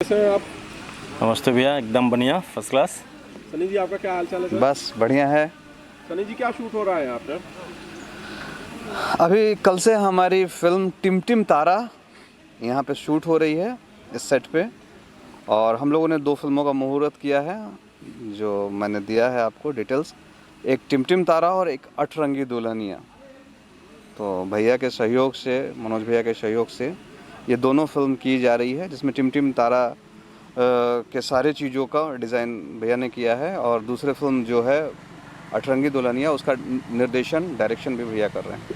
कैसे हैं आप? नमस्ते भैया, एकदम बढ़िया, फर्स्ट क्लास। सनी जी, आपका क्या हाल चाल है सर? बस बढ़िया है। सनी जी, क्या शूट हो रहा है यहाँ पे? अभी कल से हमारी फिल्म टिम टिम तारा यहाँ पे शूट हो रही है इस सेट पे। और हम लोगों ने 2 फिल्मों का मुहूर्त किया है जो मैंने दिया है आपको डिटेल्स। एक टिम टिम तारा और एक अठरंगी दुल्हनिया। तो भैया के सहयोग से, मनोज भैया के सहयोग से ये दोनों फिल्म की जा रही है, जिसमें टिम टिम तारा के सारे चीज़ों का डिज़ाइन भैया ने किया है। और दूसरे फिल्म जो है अठरंगी दुल्हनिया, उसका निर्देशन डायरेक्शन भी भैया कर रहे हैं।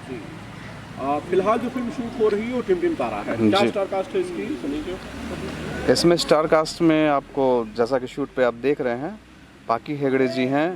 जी। फिलहाल जो फिल्म शूट हो रही है वो टिम टिम तारा है। क्या जी। स्टार कास्ट है इसकी, सनी जी? इसमें स्टार कास्ट में आपको, जैसा कि शूट पे आप देख रहे हैं, पाकी हेगड़े जी हैं,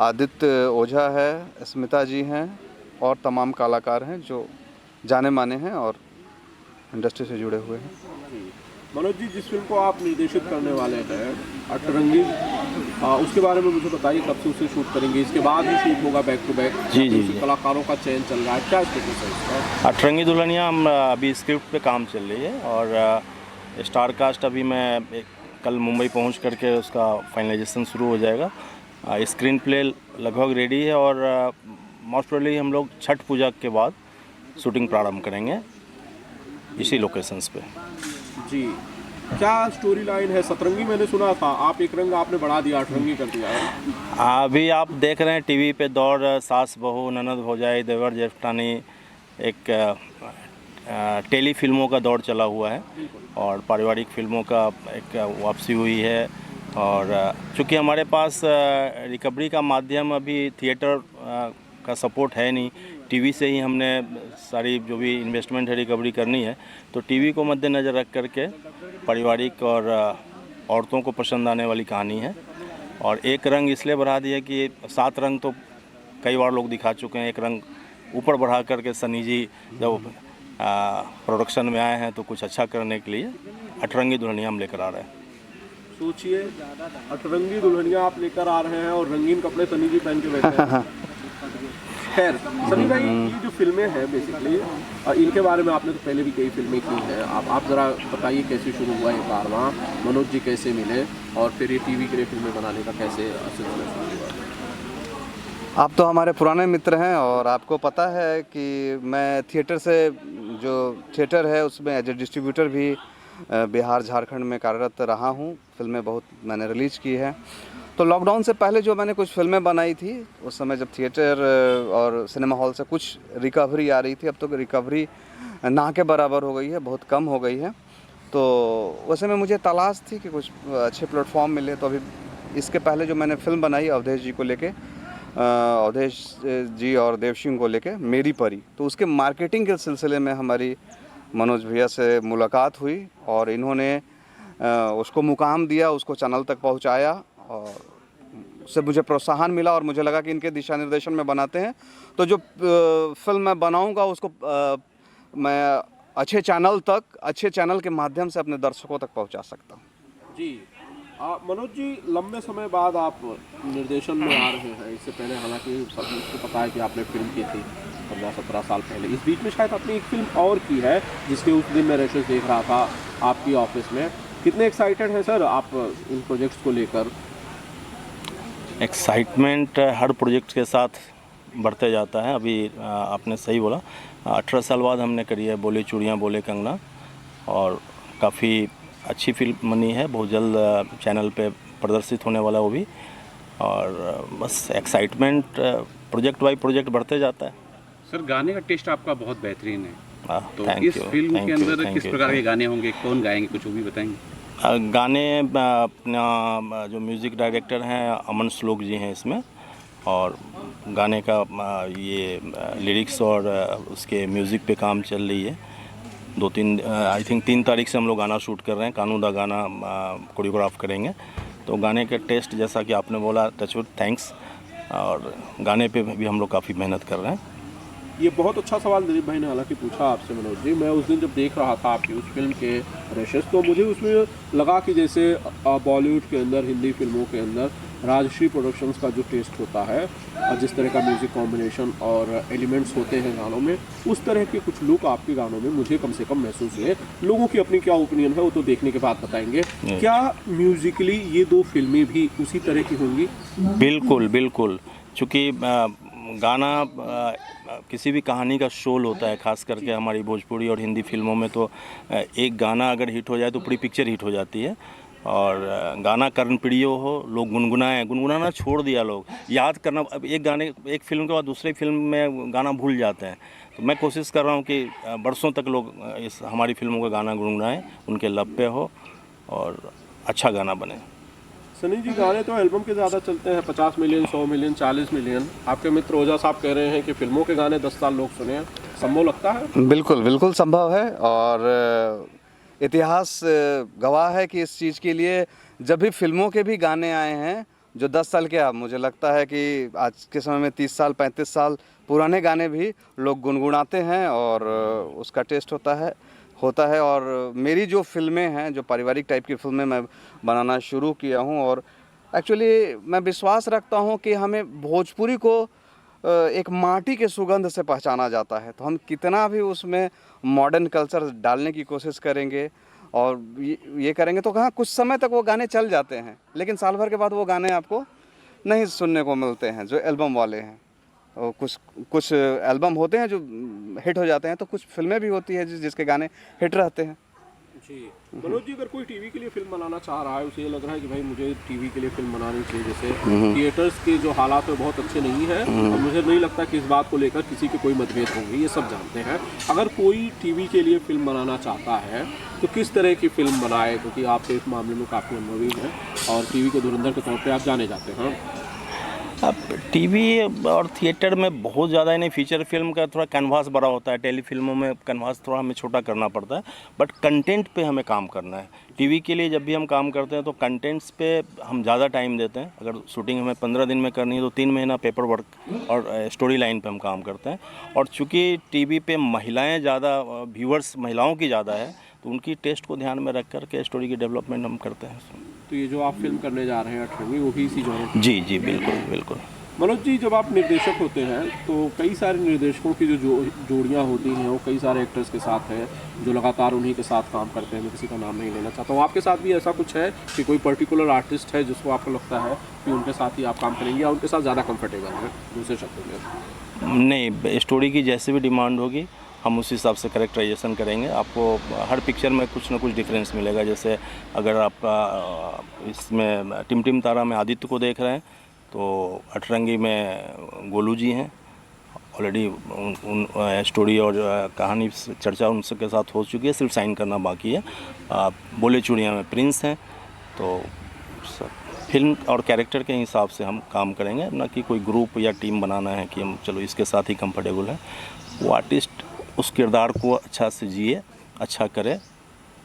आदित्य ओझा है, स्मिता जी हैं और तमाम कलाकार हैं जो जाने माने हैं और इंडस्ट्री से जुड़े हुए हैं। जी। मनोज जी, जिस फिल्म को आप निर्देशित करने वाले हैं अठरंगी, उसके बारे में मुझे बताइए, कब से उसे शूट करेंगे? इसके बाद ही शूट होगा बैक टू बैक? जी। कलाकारों का चयन चल रहा है, क्या स्टेटस है इसका? अठरंगी दुल्हनिया हम अभी स्क्रिप्ट पे काम चल रही है और स्टार कास्ट अभी मैं कल मुंबई पहुंच करके उसका फाइनलाइजेशन शुरू हो जाएगा। स्क्रीन प्ले लगभग रेडी है और मोस्ट प्रोबेबली हम लोग छठ पूजा के बाद शूटिंग प्रारंभ करेंगे इसी लोकेशंस पे। जी। क्या स्टोरी लाइन है? सतरंगी मैंने सुना था, आप एक रंग आपने बढ़ा दिया, अठरंगी कर दिया है। अभी आप देख रहे हैं टीवी पे दौर सास बहू ननद भौजाई देवर जेठानी, एक टेली फिल्मों का दौर चला हुआ है और पारिवारिक फिल्मों का एक वापसी हुई है। और चूँकि हमारे पास रिकवरी का माध्यम अभी थिएटर का सपोर्ट है नहीं, टीवी से ही हमने सारी जो भी इन्वेस्टमेंट है रिकवरी करनी है, तो टीवी को मद्देनज़र रख करके पारिवारिक और औरतों को पसंद आने वाली कहानी है। और एक रंग इसलिए बढ़ा दिया कि 7 रंग तो कई बार लोग दिखा चुके हैं, एक रंग ऊपर बढ़ा करके सनी जी जब प्रोडक्शन में आए हैं तो कुछ अच्छा करने के लिए अठरंगी दुल्हनिया हम लेकर आ रहे हैं। सोचिए, अठरंगी दुल्हनिया आप लेकर आ रहे हैं और रंगीन कपड़े सनी जी पहन के बैठे हैं। खैर सनी भाई, ये जो फिल्में हैं बेसिकली, इनके बारे में आपने तो पहले भी कई फिल्में की हैं। आप ज़रा बताइए कैसे शुरू हुआ ये कारवां, मनोज जी कैसे मिले और फिर ये टीवी के लिए फिल्में बनाने का कैसे सिलसिला शुरू हुआ? आप तो हमारे पुराने मित्र हैं और आपको पता है कि मैं थिएटर से, जो थिएटर है उसमें एज ए डिस्ट्रीब्यूटर भी बिहार झारखंड में कार्यरत रहा हूँ। फिल्में बहुत मैंने रिलीज़ की है। तो लॉकडाउन से पहले जो मैंने कुछ फिल्में बनाई थी, उस समय जब थिएटर और सिनेमा हॉल से कुछ रिकवरी आ रही थी, अब तो रिकवरी ना के बराबर हो गई है, बहुत कम हो गई है। तो वैसे में मुझे तलाश थी कि कुछ अच्छे प्लेटफॉर्म मिले। तो अभी इसके पहले जो मैंने फिल्म बनाई अवधेश जी को लेके, अवधेश जी और देवसिंह को लेके, मेरी परी, तो उसके मार्केटिंग के सिलसिले में हमारी मनोज भैया से मुलाकात हुई और इन्होंने उसको मुकाम दिया, उसको चैनल तक पहुंचाया और उससे मुझे प्रोत्साहन मिला और मुझे लगा कि इनके दिशा निर्देशन में बनाते हैं तो जो फिल्म मैं बनाऊंगा उसको मैं अच्छे चैनल के माध्यम से अपने दर्शकों तक पहुंचा सकता हूं। जी। मनोज जी, लंबे समय बाद आप निर्देशन में आ रहे हैं। इससे पहले हालांकि सभी को पता है कि आपने फिल्म की थी 15-17 साल पहले। इस बीच में शायद आपने एक फिल्म और की है जिसके उस दिन मैं रेशेस देख रहा था आपकी ऑफिस में। कितने एक्साइटेड हैं सर आप इन प्रोजेक्ट्स को लेकर? एक्साइटमेंट हर प्रोजेक्ट के साथ बढ़ते जाता है। अभी आपने सही बोला, 18 साल बाद हमने करी है बोले चूड़ियाँ बोले कंगना और काफ़ी अच्छी फिल्म बनी है। बहुत जल्द चैनल पे प्रदर्शित होने वाला वो भी। और बस एक्साइटमेंट प्रोजेक्ट बाई प्रोजेक्ट बढ़ते जाता है। सर, गाने का टेस्ट आपका बहुत बेहतरीन है। तो थैंक इस यू, फिल्म थैंक के यू, अंदर थैंक किस यू, प्रकार के थैंक गाने होंगे, कौन गाएंगे, कुछ वो भी बताएंगे? गाने अपना जो म्यूज़िक डायरेक्टर हैं अमन श्लोक जी हैं इसमें। और गाने का ये लिरिक्स और उसके म्यूज़िक पे काम चल रही है। 2-3 आई थिंक 3 तारीख से हम लोग गाना शूट कर रहे हैं। कानू दा गाना कोरियोग्राफ करेंगे। तो गाने का टेस्ट, जैसा कि आपने बोला, टचवुड, थैंक्स। और गाने पे भी हम लोग काफ़ी मेहनत कर रहे हैं। ये बहुत अच्छा सवाल दिलीप भाई ने हालांकि पूछा आपसे मनोज जी। मैं उस दिन जब देख रहा था आपकी उस फिल्म के रेशेस, तो मुझे उसमें लगा कि जैसे बॉलीवुड के अंदर, हिंदी फिल्मों के अंदर राजश्री प्रोडक्शंस का जो टेस्ट होता है, जिस तरह का म्यूज़िक कॉम्बिनेशन और एलिमेंट्स होते हैं गानों में, उस तरह के कुछ लुक आपके गानों में मुझे कम से कम महसूस हुए। लोगों की अपनी क्या ओपिनियन है वो तो देखने के बाद बताएंगे। क्या म्यूज़िकली ये दो फिल्में भी उसी तरह की होंगी? बिल्कुल बिल्कुल, चूँकि गाना किसी भी कहानी का शोल होता है, खास करके हमारी भोजपुरी और हिंदी फिल्मों में तो एक गाना अगर हिट हो जाए तो पूरी पिक्चर हिट हो जाती है। और गाना कर्णप्रिय हो, लोग गुनगुनाना छोड़ दिया, लोग याद करना, अब एक फिल्म के बाद दूसरी फिल्म में गाना भूल जाते हैं। तो मैं कोशिश कर रहा हूँ कि बरसों तक लोग इस हमारी फिल्मों का गाना गुनगुनाएं, उनके लब पे हो और अच्छा गाना बने। सनी जी, गाने तो एल्बम के ज़्यादा चलते हैं, 50 मिलियन, 100 मिलियन, 40 मिलियन। आपके मित्र ओझा साहब कह रहे हैं कि फिल्मों के गाने 10 साल लोग सुने हैं, संभव लगता है? बिल्कुल बिल्कुल संभव है, और इतिहास गवाह है कि इस चीज़ के लिए जब भी फिल्मों के भी गाने आए हैं जो 10 साल के, अब मुझे लगता है कि आज के समय में 30 साल 35 साल पुराने गाने भी लोग गुनगुनाते हैं और उसका टेस्ट होता है। और मेरी जो फिल्में हैं, जो पारिवारिक टाइप की फिल्में मैं बनाना शुरू किया हूं, और एक्चुअली मैं विश्वास रखता हूं कि हमें भोजपुरी को एक माटी के सुगंध से पहचाना जाता है। तो हम कितना भी उसमें मॉडर्न कल्चर डालने की कोशिश करेंगे और ये करेंगे तो कहाँ कुछ समय तक वो गाने चल जाते हैं, लेकिन साल भर के बाद वो गाने आपको नहीं सुनने को मिलते हैं जो एल्बम वाले हैं। और कुछ एल्बम होते हैं जो हिट हो जाते हैं, तो कुछ फिल्में भी होती है जिसके गाने हिट रहते हैं। जी मनोज जी, अगर कोई टीवी के लिए फिल्म बनाना चाह रहा है, उसे ये लग रहा है कि भाई मुझे टीवी के लिए फिल्म बनानी चाहिए, जैसे थिएटर्स के जो हालात है बहुत अच्छे नहीं है, और मुझे नहीं लगता कि इस बात को लेकर किसी के कोई मतभेद होंगे, ये सब जानते हैं। अगर कोई टीवी के लिए फिल्म बनाना चाहता है तो किस तरह की फिल्म बनाए, क्योंकि आप इस मामले में काफ़ी अनुभवी हैं और टीवी के धुरंधर के तौर पर आप जाने जाते हैं। अब टीवी और थिएटर में बहुत ज़्यादा नहीं, फीचर फिल्म का थोड़ा कैनवास बड़ा होता है, टेली फिल्मों में कैनवास थोड़ा हमें छोटा करना पड़ता है, बट कंटेंट पे हमें काम करना है। टीवी के लिए जब भी हम काम करते हैं तो कंटेंट्स पे हम ज़्यादा टाइम देते हैं। अगर शूटिंग हमें 15 दिन में करनी है तो 3 महीना पेपर वर्क और स्टोरी लाइन पे हम काम करते हैं। और चूँकि टीवी पे महिलाएँ ज़्यादा, व्यूअर्स महिलाओं की ज़्यादा है, तो उनकी टेस्ट को ध्यान में रख कर के स्टोरी की डेवलपमेंट हम करते हैं। तो ये जो आप फिल्म करने जा रहे हैं 18वीं, वो भी इसी जॉनर? जी जी बिल्कुल बिल्कुल। मनोज जी, जब आप निर्देशक होते हैं तो कई सारे निर्देशकों की जो जोड़ियाँ होती हैं वो कई सारे एक्टर्स के साथ है जो लगातार उन्हीं के साथ काम करते हैं। मैं किसी का नाम नहीं लेना चाहता हूँ। आपके साथ भी ऐसा कुछ है कि कोई पर्टिकुलर आर्टिस्ट है जिसको आपको लगता है कि उनके साथ ही आप काम करेंगे या उनके साथ ज़्यादा कंफर्टेबल है? दूसरे शब्दों में नहीं, स्टोरी की जैसे भी डिमांड होगी हम उस हिसाब से करेक्टराइजेशन करेंगे। आपको हर पिक्चर में कुछ ना कुछ डिफरेंस मिलेगा। जैसे अगर आपका इसमें टिम तारा में आदित्य को देख रहे हैं तो अठरंगी में गोलू जी हैं। ऑलरेडी उन स्टोरी और कहानी चर्चा उनके साथ हो चुकी है, सिर्फ साइन करना बाकी है। बोले चूड़िया में प्रिंस हैं। तो फिल्म और कैरेक्टर के हिसाब से हम काम करेंगे, ना कि कोई ग्रुप या टीम बनाना है कि हम चलो इसके साथ ही कंफर्टेबल है। वो आर्टिस्ट उस किरदार को अच्छा से जिए, अच्छा करे,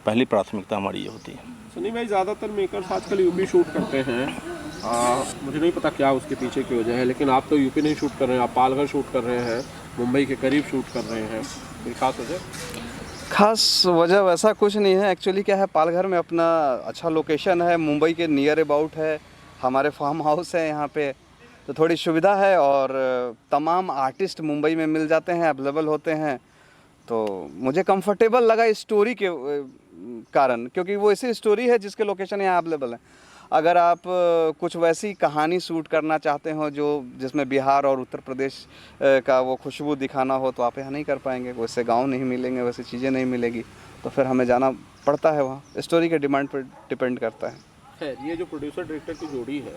पहली प्राथमिकता हमारी ये होती है। सनी भाई, ज़्यादातर मेकर्स आजकल यूपी शूट करते हैं। मुझे नहीं पता क्या उसके पीछे की वजह है, लेकिन आप तो यूपी नहीं शूट कर रहे हैं, आप पालघर शूट कर रहे हैं, मुंबई के करीब शूट कर रहे हैं। कोई खास वजह? खास वजह वैसा कुछ नहीं है। एक्चुअली क्या है, पालघर में अपना अच्छा लोकेशन है, मुंबई के नियर अबाउट है, हमारे फार्म हाउस है यहाँ पे, तो थोड़ी सुविधा है और तमाम आर्टिस्ट मुंबई में मिल जाते हैं, अवेलेबल होते हैं। तो मुझे कंफर्टेबल लगा स्टोरी के कारण, क्योंकि वो ऐसी स्टोरी है जिसके लोकेशन यहाँ अवेलेबल है। अगर आप कुछ वैसी कहानी शूट करना चाहते हो जो जिसमें बिहार और उत्तर प्रदेश का वो खुशबू दिखाना हो, तो आप यहाँ नहीं कर पाएंगे। वैसे गांव नहीं मिलेंगे, वैसी चीज़ें नहीं मिलेगी, तो फिर हमें जाना पड़ता है वहाँ। स्टोरी के डिमांड पर डिपेंड करता है। खैर, ये जो प्रोड्यूसर डायरेक्टर की जोड़ी है,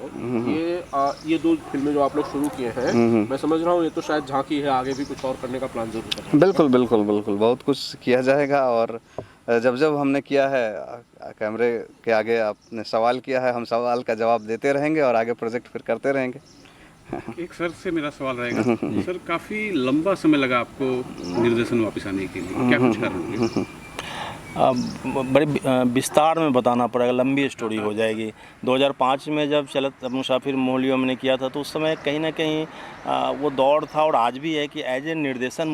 ये दो फिल्में जो आप लोग शुरू किए हैं, मैं समझ रहा हूँ ये तो शायद झांकी है, आगे भी कुछ और करने का प्लान जरूर है। बिल्कुल बिल्कुल बिल्कुल, बहुत कुछ किया जाएगा। और जब हमने किया है, कैमरे के आगे आपने सवाल किया है, हम सवाल का जवाब देते रहेंगे और आगे प्रोजेक्ट फिर करते रहेंगे। एक सर से मेरा सवाल रहेगा, सर काफ़ी लंबा समय लगा आपको निर्देशन वापस आने के लिए, क्या कुछ कारण? बड़े विस्तार में बताना पड़ेगा, लंबी स्टोरी हो जाएगी। 2005 में जब चलत मुसाफिर मोहल्लियों में किया था, तो उस समय कहीं ना कहीं वो दौर था, और आज भी है कि एज ए निर्देशक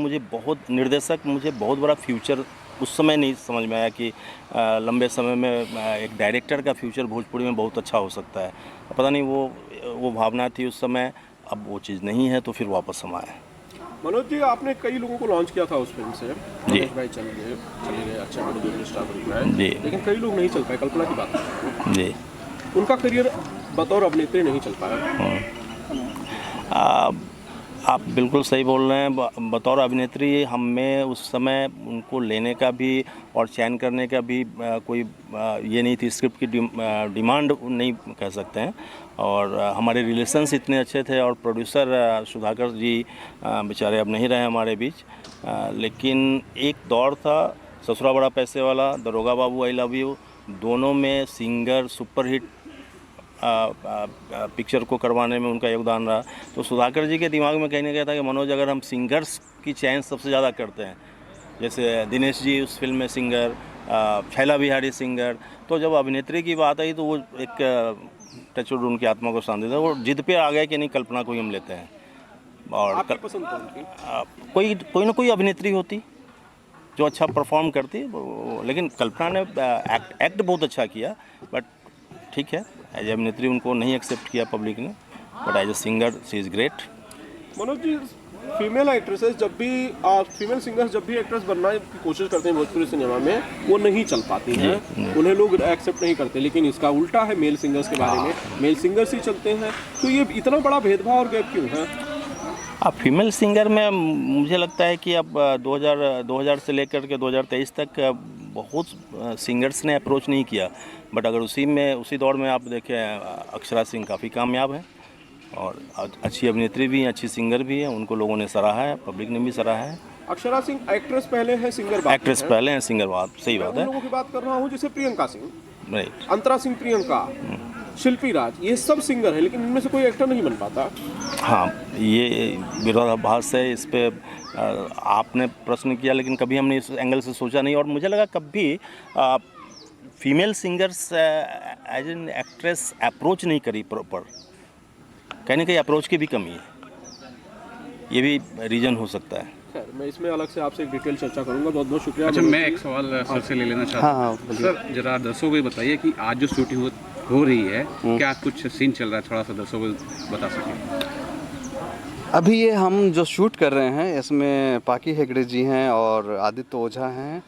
मुझे बहुत बड़ा फ्यूचर उस समय नहीं समझ में आया कि लंबे समय में एक डायरेक्टर का फ्यूचर भोजपुरी में बहुत अच्छा हो सकता है। पता नहीं वो वो भावना थी उस समय, अब वो चीज़ नहीं है, तो फिर वापस हम आए। मनोज जी, आपने कई लोगों को लॉन्च किया था उस फिल्म से। जी। महेश भाई चले गए, अच्छे बड़े जो स्टार बन रहे हैं, जी। लेकिन कई लोग नहीं चल पाए। कल्पना की बात है, जी। उनका करियर बतौर अभिनेत्री नहीं चल पाया। आप बिल्कुल सही बोल रहे हैं। बतौर अभिनेत्री हमें उस समय उनको लेने का भी और चयन करने का भी कोई ये नहीं थी, स्क्रिप्ट की डिमांड नहीं कह सकते हैं। और हमारे रिलेशंस इतने अच्छे थे, और प्रोड्यूसर सुधाकर जी बेचारे अब नहीं रहे हमारे बीच। लेकिन एक दौर था, ससुरा बड़ा पैसे वाला, दरोगा बाबू, आई लव यू, दोनों में सिंगर सुपरहिट पिक्चर को करवाने में उनका योगदान रहा। तो सुधाकर जी के दिमाग में कहने गया था कि मनोज, अगर हम सिंगर्स की चयन सबसे ज़्यादा करते हैं, जैसे दिनेश जी उस फिल्म में सिंगर, छैला बिहारी सिंगर, तो जब अभिनेत्री की बात आई तो वो एक टचवुड उनकी आत्मा को शांति था, वो जिद पे आ गए कि नहीं, कल्पना को ही हम लेते हैं। और आपकी पसंद कौन थी? कोई ना कोई अभिनेत्री होती जो अच्छा परफॉर्म करती, लेकिन कल्पना ने एक्ट बहुत अच्छा किया, बट ठीक है, एज अभिनेत्री उनको नहीं एक्सेप्ट किया पब्लिक ने, but as a singer she is great. Manoj ji, female actresses जब भी फीमेल सिंगर्स जब भी एक्ट्रेस बनना की कोशिश करते हैं भोजपुरी सिनेमा में, वो नहीं चल पाती हैं, उन्हें लोग एक्सेप्ट नहीं करते। लेकिन इसका उल्टा है मेल सिंगर्स के बारे में, मेल सिंगर्स ही चलते हैं। तो ये इतना बड़ा भेदभाव और गैप क्यों है? अब फीमेल सिंगर में मुझे लगता है कि अब 2000 से लेकर के 2023 तक बहुत सिंगर्स ने अप्रोच नहीं किया, बट अगर उसी दौर में आप देखें, अक्षरा सिंह काफ़ी कामयाब है, और अच्छी अभिनेत्री भी हैं, अच्छी सिंगर भी हैं, उनको लोगों ने सराहा है, पब्लिक ने भी सराहा है। अक्षरा सिंह एक्ट्रेस पहले है, सिंगर बाद एक्ट्रेस है। पहले हैं, सिंगर बाद, सही मैं बात उन है। लोगों की बात कर रहा हूँ जैसे प्रियंका सिंह, राइट। अंतरा सिंह, प्रियंका, शिल्पी राज, ये सब सिंगर है, लेकिन इनमें से कोई एक्टर नहीं बन पाता। हाँ, ये विरोधाभास है, इस पे आपने प्रश्न किया, लेकिन कभी हमने इस एंगल से सोचा नहीं। और मुझे लगा कभी female singers as an actress approach नहीं करी प्रॉपर, कहीं ना कहीं अप्रोच की भी कमी है, ये भी रीज़न हो सकता है। खैर, मैं इसमें अलग से आपसे एक डिटेल चर्चा करूंगा। बहुत बहुत शुक्रिया। अच्छा, मैं एक सवाल सर से ले लेना चाहता हाँ, हूँ। सर, जरा दर्शकों को बताइए कि आज जो शूटिंग हो रही है, क्या कुछ सीन चल रहा है, थोड़ा सा दर्शकों को बता सकें। अभी ये हम जो शूट कर रहे हैं, इसमें पाकी हेगड़े जी हैं और आदित्य ओझा हैं,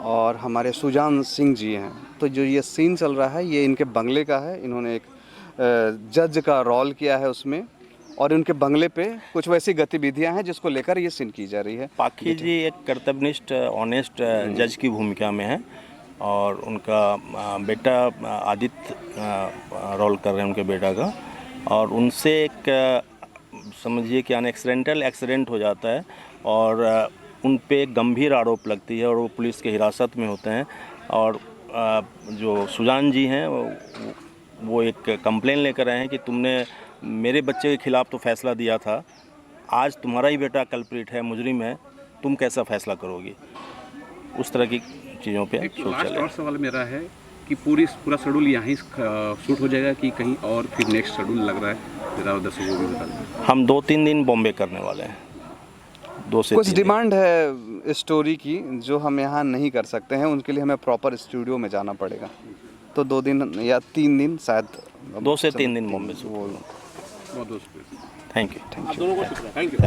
और हमारे सुजान सिंह जी हैं। तो जो ये सीन चल रहा है, ये इनके बंगले का है। इन्होंने एक जज का रोल किया है उसमें, और उनके बंगले पे कुछ वैसी गतिविधियां हैं जिसको लेकर ये सीन की जा रही है। पाखी जी एक कर्तव्यनिष्ठ, ऑनेस्ट जज की भूमिका में है, और उनका बेटा आदित्य रोल कर रहे हैं उनके बेटा का, और उनसे एक समझिए कि अनएक्सीडेंटल एक्सीडेंट हो जाता है, और उन पे गंभीर आरोप लगती है, और वो पुलिस के हिरासत में होते हैं। और जो सुजान जी हैं वो एक कंप्लेन लेकर आए हैं कि तुमने मेरे बच्चे के खिलाफ तो फैसला दिया था, आज तुम्हारा ही बेटा कल्प्रिट है, मुजरिम है, तुम कैसा फैसला करोगे। उस तरह की चीज़ों पे एक शूट लास्ट चले। और सवाल मेरा है कि पूरा शेड्यूल यहाँ ही शूट हो जाएगा कि कहीं और फिर नेक्स्ट शेड्यूल लग रहा है, जरा दर्शकों को भी बता दें। हम 2-3 दिन बॉम्बे करने वाले हैं, 2 से 3 कुछ दिन। डिमांड है स्टोरी की जो हम यहाँ नहीं कर सकते हैं, उनके लिए हमें प्रॉपर स्टूडियो में जाना पड़ेगा। तो 2 दिन या 3 दिन शायद, 2 से 3 दिन बॉम्बे से। बहुत बहुत शुक्रिया। Thank you. आप दोनों को शुक्रिया। Thank you.